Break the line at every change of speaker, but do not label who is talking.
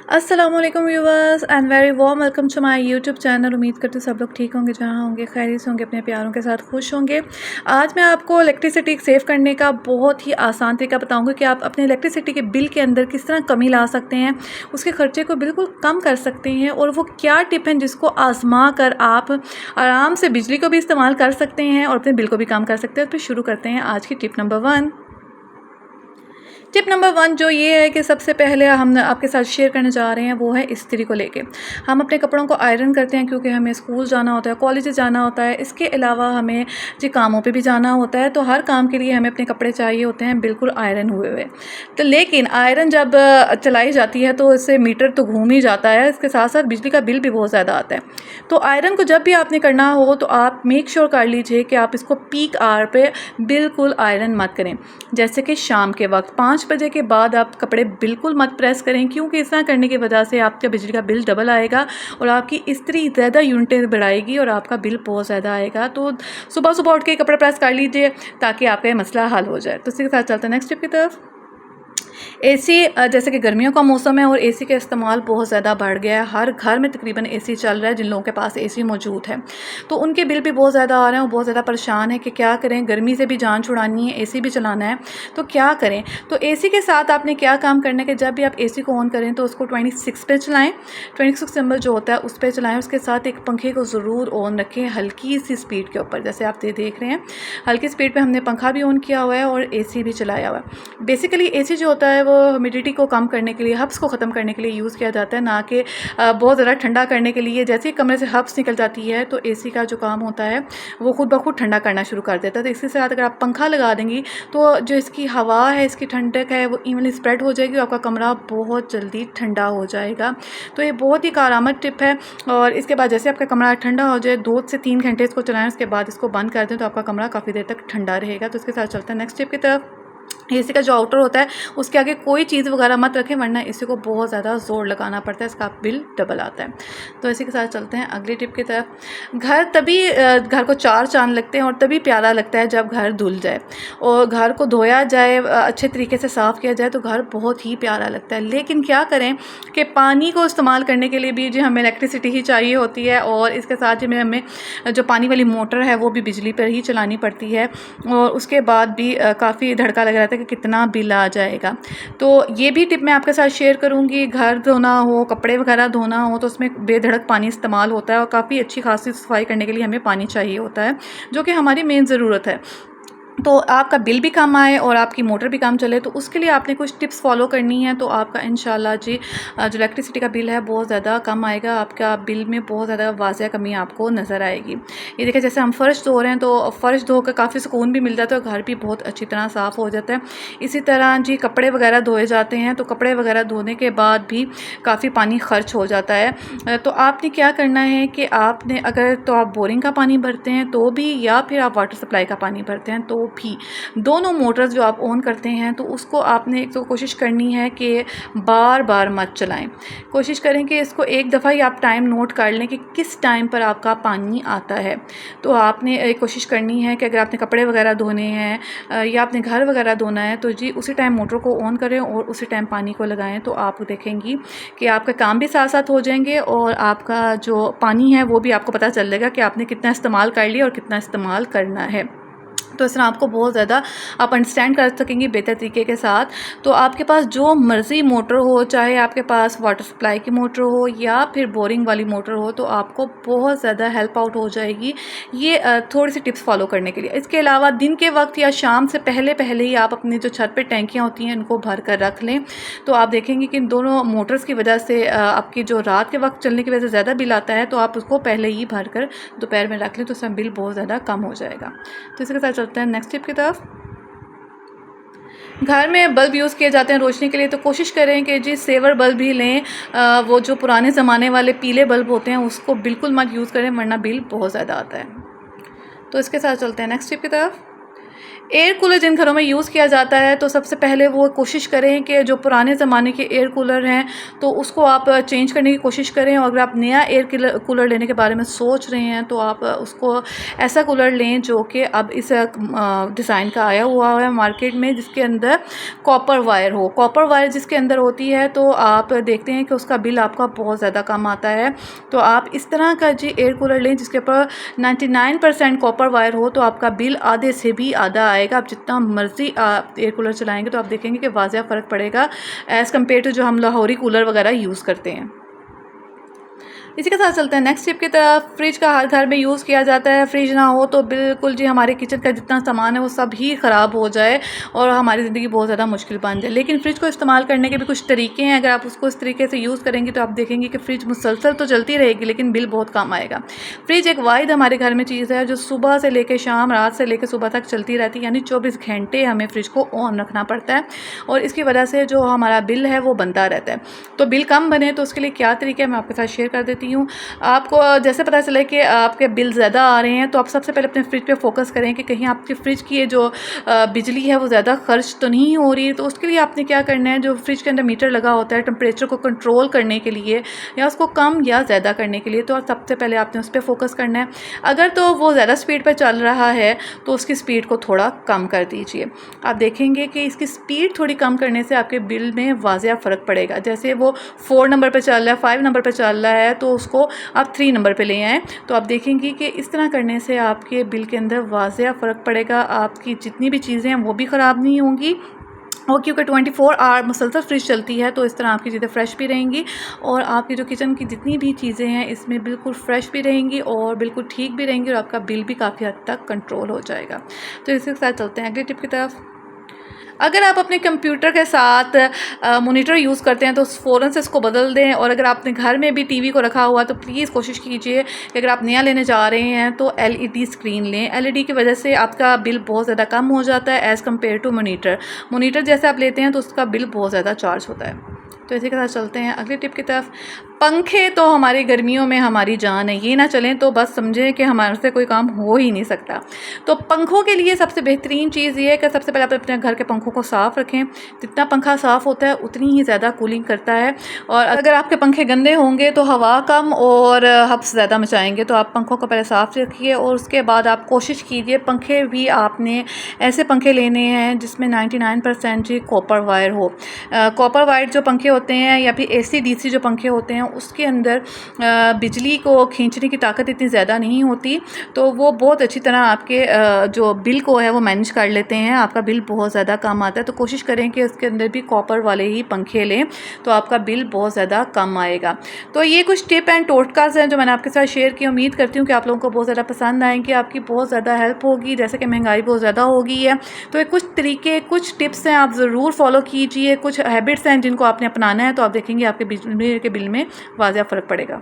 अस्सलामुअलैकुम viewers and very warm welcome to my YouTube channel. उम्मीद करती हूँ सब लोग ठीक होंगे, जहाँ होंगे खैरियत से होंगे, अपने प्यारों के साथ खुश होंगे। आज मैं आपको इलेक्ट्रिसिटी सेव करने का बहुत ही आसान तरीका बताऊंगी कि आप अपने इलेक्ट्रिसिटी के बिल के अंदर किस तरह कमी ला सकते हैं, उसके खर्चे को बिल्कुल कम कर सकते हैं। और वो क्या टिप हैं जिसको आजमा कर आप आराम से बिजली को भी इस्तेमाल कर सकते हैं और अपने बिल को भी कम कर सकते हैं। तो शुरू करते हैं आज की टिप नंबर 1। टिप नंबर 1 जो ये है कि सबसे पहले हम आपके साथ शेयर करने जा रहे हैं वो है इस्त्री को लेके। हम अपने कपड़ों को आयरन करते हैं क्योंकि हमें स्कूल जाना होता है, कॉलेज जाना होता है, इसके अलावा हमें जी कामों पे भी जाना होता है। तो हर काम के लिए हमें अपने कपड़े चाहिए होते हैं बिल्कुल आयरन हुए हुए। तो लेकिन आयरन जब चलाई जाती है तो इससे मीटर तो घूम ही जाता है, इसके साथ साथ बिजली का बिल भी बहुत ज़्यादा आता है। तो आयरन को जब भी आपने करना हो तो आप मेक श्योर कर लीजिए कि आप इसको पीक आवर पे बिल्कुल आयरन मत करें। जैसे कि शाम के वक्त 5 बजे के बाद आप कपड़े बिल्कुल मत प्रेस करें, क्योंकि इस तरह करने की वजह से आपका बिजली का बिल डबल आएगा और आपकी इस्त्री ज़्यादा यूनिटें बढ़ाएगी और आपका बिल बहुत ज़्यादा आएगा। तो सुबह सुबह उठ के कपड़े प्रेस कर लीजिए ताकि आपका ये मसला हल हो जाए। तो इसी के साथ चलते हैं नेक्स्ट टिप की तरफ। एसी जैसे कि गर्मियों का मौसम है और एसी का इस्तेमाल बहुत ज़्यादा बढ़ गया है। हर घर में तकरीबन एसी चल रहा है, जिन लोगों के पास एसी मौजूद है तो उनके बिल भी बहुत ज़्यादा आ रहे हैं और बहुत ज़्यादा परेशान है कि क्या करें, गर्मी से भी जान छुड़ानी है, एसी भी चलाना है तो क्या करें। तो एसी के साथ आपने क्या काम करना है कि जब भी आप एसी को ऑन करें तो उसको 26 पे चलाएँ, 26 नंबर जो होता है उस पर चलाएँ। उसके साथ एक पंखे को ज़रूर ऑन रखें हल्की सी स्पीड के ऊपर, जैसे आप देख रहे हैं हल्की स्पीड पर हमने पंखा भी ऑन किया हुआ है और एसी भी चलाया हुआ है। बेसिकली एसी जो होता है वो ह्यूमिडिटी को कम करने के लिए, हब्स को ख़त्म करने के लिए यूज़ किया जाता है, ना कि बहुत ज़्यादा ठंडा करने के लिए। जैसे ही कमरे से हब्स निकल जाती है तो एसी का जो काम होता है वो खुद ब खुद ठंडा करना शुरू कर देता है। तो इसके साथ अगर आप पंखा लगा देंगी तो जो इसकी हवा है, इसकी ठंडक है वो इवनली स्प्रेड हो जाएगी और आपका कमरा बहुत जल्दी ठंडा हो जाएगा। तो ये बहुत ही कारआमद टिप है। और इसके बाद जैसे आपका कमरा ठंडा हो जाए 2 से 3 घंटे इसको चलाएं, उसके बाद इसको बंद कर दें तो आपका कमरा काफ़ी देर तक ठंडा रहेगा। तो इसके साथ चलते हैं नेक्स्ट टिप की तरफ। एसी का जो आउटर होता है उसके आगे कोई चीज़ वगैरह मत रखें, वरना इसी को बहुत ज़्यादा ज़ोर लगाना पड़ता है, इसका बिल डबल आता है। तो इसी के साथ चलते हैं अगली टिप की तरफ। घर को 4 चांद लगते हैं और तभी प्यारा लगता है जब घर धुल जाए और घर को धोया जाए, अच्छे तरीके से साफ़ किया जाए तो घर बहुत ही प्यारा लगता है। लेकिन क्या करें कि पानी को इस्तेमाल करने के लिए भी जी हमें इलेक्ट्रिसिटी ही चाहिए होती है और इसके साथ जी में हमें जो पानी वाली मोटर है वो भी बिजली पर ही चलानी पड़ती है और उसके बाद भी काफ़ी धड़का लग रहता है कि कितना बिल आ जाएगा। तो ये भी टिप मैं आपके साथ शेयर करूँगी। घर धोना हो, कपड़े वगैरह धोना हो तो उसमें बेधड़क पानी इस्तेमाल होता है और काफ़ी अच्छी खासी सफाई करने के लिए हमें पानी चाहिए होता है, जो कि हमारी मेन ज़रूरत है। तो आपका बिल भी कम आए और आपकी मोटर भी काम चले, तो उसके लिए आपने कुछ टिप्स फॉलो करनी है। तो आपका इंशाल्लाह जी जो इलेक्ट्रिसिटी का बिल है बहुत ज़्यादा कम आएगा, आपका बिल में बहुत ज़्यादा वाज़ह कमी आपको नज़र आएगी। ये देखिए जैसे हम फ़र्श धो रहे हैं तो फ़र्श धोकर काफ़ी सुकून भी मिल जाता है और घर भी बहुत अच्छी तरह साफ़ हो जाता है। इसी तरह जी कपड़े वगैरह धोए जाते हैं तो कपड़े वगैरह धोने के बाद भी काफ़ी पानी खर्च हो जाता है। तो आपने क्या करना है कि आपने अगर तो आप बोरिंग का पानी भरते हैं तो भी, या फिर आप वाटर सप्लाई का पानी भरते हैं तो भी, दोनों मोटर्स जो आप ऑन करते हैं तो उसको आपने एक तो कोशिश करनी है कि बार बार मत चलाएं। कोशिश करें कि इसको एक दफ़ा ही आप टाइम नोट कर लें कि किस टाइम पर आपका पानी आता है। तो आपने कोशिश करनी है कि अगर आपने कपड़े वगैरह धोने हैं या आपने घर वगैरह धोना है तो जी उसी टाइम मोटर को ऑन करें और उसी टाइम पानी को लगाएं। तो आप देखेंगी कि आपके काम भी साथ साथ हो जाएंगे और आपका जो पानी है वो भी आपको पता चल जाएगा कि आपने कितना इस्तेमाल कर लिया और कितना इस्तेमाल करना है। तो इस तरह आपको बहुत ज़्यादा आप अंडरस्टैंड कर सकेंगी बेहतर तरीके के साथ। तो आपके पास जो मर्ज़ी मोटर हो, चाहे आपके पास वाटर सप्लाई की मोटर हो या फिर बोरिंग वाली मोटर हो, तो आपको बहुत ज़्यादा हेल्प आउट हो जाएगी ये थोड़ी सी टिप्स फॉलो करने के लिए। इसके अलावा दिन के वक्त या शाम से पहले पहले ही आप अपनी जो छत पर टैंकियाँ होती हैं इनको भर कर रख लें। तो आप देखेंगे कि इन दोनों मोटर्स की वजह से आपकी जो रात के वक्त चलने की वजह से ज़्यादा बिल आता है, तो आप उसको पहले ही भर कर दोपहर में रख लें तो उसमें बिल बहुत ज़्यादा कम हो जाएगा। तो इसके साथ चलते हैं नेक्स्ट टिप की तरफ। घर में बल्ब यूज़ किए जाते हैं रोशनी के लिए, तो कोशिश करें कि जी सेवर बल्ब ही लें। वो जो पुराने ज़माने वाले पीले बल्ब होते हैं उसको बिल्कुल मत यूज़ करें, वरना बिल बहुत ज़्यादा आता है। तो इसके साथ चलते हैं नेक्स्ट टिप की तरफ। एयर कूलर जिन घरों में यूज़ किया जाता है तो सबसे पहले वो कोशिश करें कि जो पुराने ज़माने के एयर कूलर हैं तो उसको आप चेंज करने की कोशिश करें, और अगर आप नया एयर कूलर लेने के बारे में सोच रहे हैं तो आप उसको ऐसा कूलर लें जो कि अब इस डिज़ाइन का आया हुआ है मार्केट में, जिसके अंदर कॉपर वायर हो। कॉपर वायर जिसके अंदर होती है तो आप देखते हैं कि उसका बिल आपका बहुत ज़्यादा कम आता है। तो आप इस तरह का जी एयर कूलर लें जिसके ऊपर 99% कॉपर वायर हो, तो आपका बिल आधे से भी आधा आएगा। आप जितना मर्ज़ी आप एयर कूलर चलाएंगे तो आप देखेंगे कि वाज़िया फ़र्क पड़ेगा एज़ कम्पेयर टू जो हम लाहौरी कूलर वगैरह यूज़ करते हैं। इसी के साथ चलते हैं नेक्स्ट टिप की तरफ। फ्रिज का हर घर में यूज़ किया जाता है। फ्रिज ना हो तो बिल्कुल जी हमारे किचन का जितना सामान है वो सब ही ख़राब हो जाए और हमारी ज़िंदगी बहुत ज़्यादा मुश्किल बन जाए। लेकिन फ्रिज को इस्तेमाल करने के भी कुछ तरीके हैं। अगर आप उसको इस तरीके से यूज़ करेंगे तो आप देखेंगे कि फ्रिज मुसलसल तो चलती रहेगी लेकिन बिल बहुत कम आएगा। फ्रिज एक वाहिद हमारे घर में चीज़ है जो सुबह से लेकर शाम, रात से लेकर सुबह तक चलती रहती है, यानी 24 घंटे हमें फ्रिज को ऑन रखना पड़ता है और इसकी वजह से जो हमारा बिल है वो बनता रहता है। तो बिल कम बने तो उसके लिए क्या तरीका है मैं आपके साथ शेयर कर देती हूँ। आपको जैसे पता चले कि आपके बिल ज़्यादा आ रहे हैं तो आप सबसे पहले अपने फ्रिज पे फोकस करें कि कहीं आपके फ्रिज की ये जो बिजली है वो ज़्यादा खर्च तो नहीं हो रही। तो उसके लिए आपने क्या करना है, जो फ्रिज के अंदर मीटर लगा होता है टेम्परेचर को कंट्रोल करने के लिए या उसको कम या ज़्यादा करने के लिए, तो सबसे पहले आपने उस पर फोकस करना है। अगर तो वो ज़्यादा स्पीड पर चल रहा है तो उसकी स्पीड को थोड़ा कम कर दीजिए। आप देखेंगे कि इसकी स्पीड थोड़ी कम करने से आपके बिल में वाज़िया फ़र्क पड़ेगा। जैसे वो 4 नंबर पर चल रहा है, 5 नंबर पर चल रहा है तो उसको आप 3 नंबर पे ले आएँ, तो आप देखेंगे कि इस तरह करने से आपके बिल के अंदर वाज़िया फ़र्क पड़ेगा। आपकी जितनी भी चीज़ें हैं वो भी ख़राब नहीं होंगी और क्योंकि 24 आवर मुसलसल फ्रिज चलती है तो इस तरह आपकी चीज़ें फ़्रेश भी रहेंगी और आपकी जो किचन की जितनी भी चीज़ें हैं इसमें बिल्कुल फ़्रेश भी रहेंगी और बिल्कुल ठीक भी रहेंगी और आपका बिल भी काफ़ी हद तक कंट्रोल हो जाएगा। तो इसी के साथ चलते हैं अगली टिप की तरफ। अगर आप अपने कंप्यूटर के साथ मॉनिटर यूज़ करते हैं तो फ़ौरन से इसको बदल दें, और अगर आपने घर में भी टीवी को रखा हुआ तो प्लीज़ कोशिश कीजिए कि अगर आप नया लेने जा रहे हैं तो एलईडी स्क्रीन लें। एलईडी की वजह से आपका बिल बहुत ज़्यादा कम हो जाता है एज़ कम्पेयर टू मॉनिटर जैसे आप लेते हैं तो उसका बिल बहुत ज़्यादा चार्ज होता है। तो इसी के साथ चलते हैं अगली टिप की तरफ। पंखे तो हमारी गर्मियों में हमारी जान है, ये ना चलें तो बस समझें कि हमारे से कोई काम हो ही नहीं सकता। तो पंखों के लिए सबसे बेहतरीन चीज़ ये है कि सबसे पहले आप अपने घर के पंखों को साफ़ रखें। जितना पंखा साफ़ होता है उतनी ही ज़्यादा कूलिंग करता है, और अगर आपके पंखे गंदे होंगे तो हवा कम और हब्स ज़्यादा मचाएंगे। तो आप पंखों को पहले साफ़ रखिए और उसके बाद आप कोशिश कीजिए, पंखे भी आपने ऐसे पंखे लेने हैं जिसमें 99% जी कॉपर वायर हो। कॉपर वायर जो पंखे होते हैं या फिर AC DC जो पंखे होते हैं उसके अंदर बिजली को खींचने की ताकत इतनी ज़्यादा नहीं होती, तो वो बहुत अच्छी तरह आपके जो बिल को है वो मैनेज कर लेते हैं। आपका बिल बहुत ज़्यादा कम आता है। तो कोशिश करें कि उसके अंदर भी कॉपर वाले ही पंखे लें तो आपका बिल बहुत ज़्यादा कम आएगा। तो ये कुछ टिप एंड टोटकाज़ हैं जो मैंने आपके साथ शेयर किया। उम्मीद करती हूँ कि आप लोगों को बहुत ज़्यादा पसंद आएंगे, आपकी बहुत ज़्यादा हेल्प होगी। जैसे कि महंगाई बहुत ज़्यादा हो गई है तो ये कुछ तरीके, कुछ टिप्स हैं, आप ज़रूर फॉलो कीजिए। कुछ हैबिट्स हैं जिनको आपने अपनाना है तो आप देखेंगे आपके बिजली के बिल में वाज़िया फ़र्क पड़ेगा।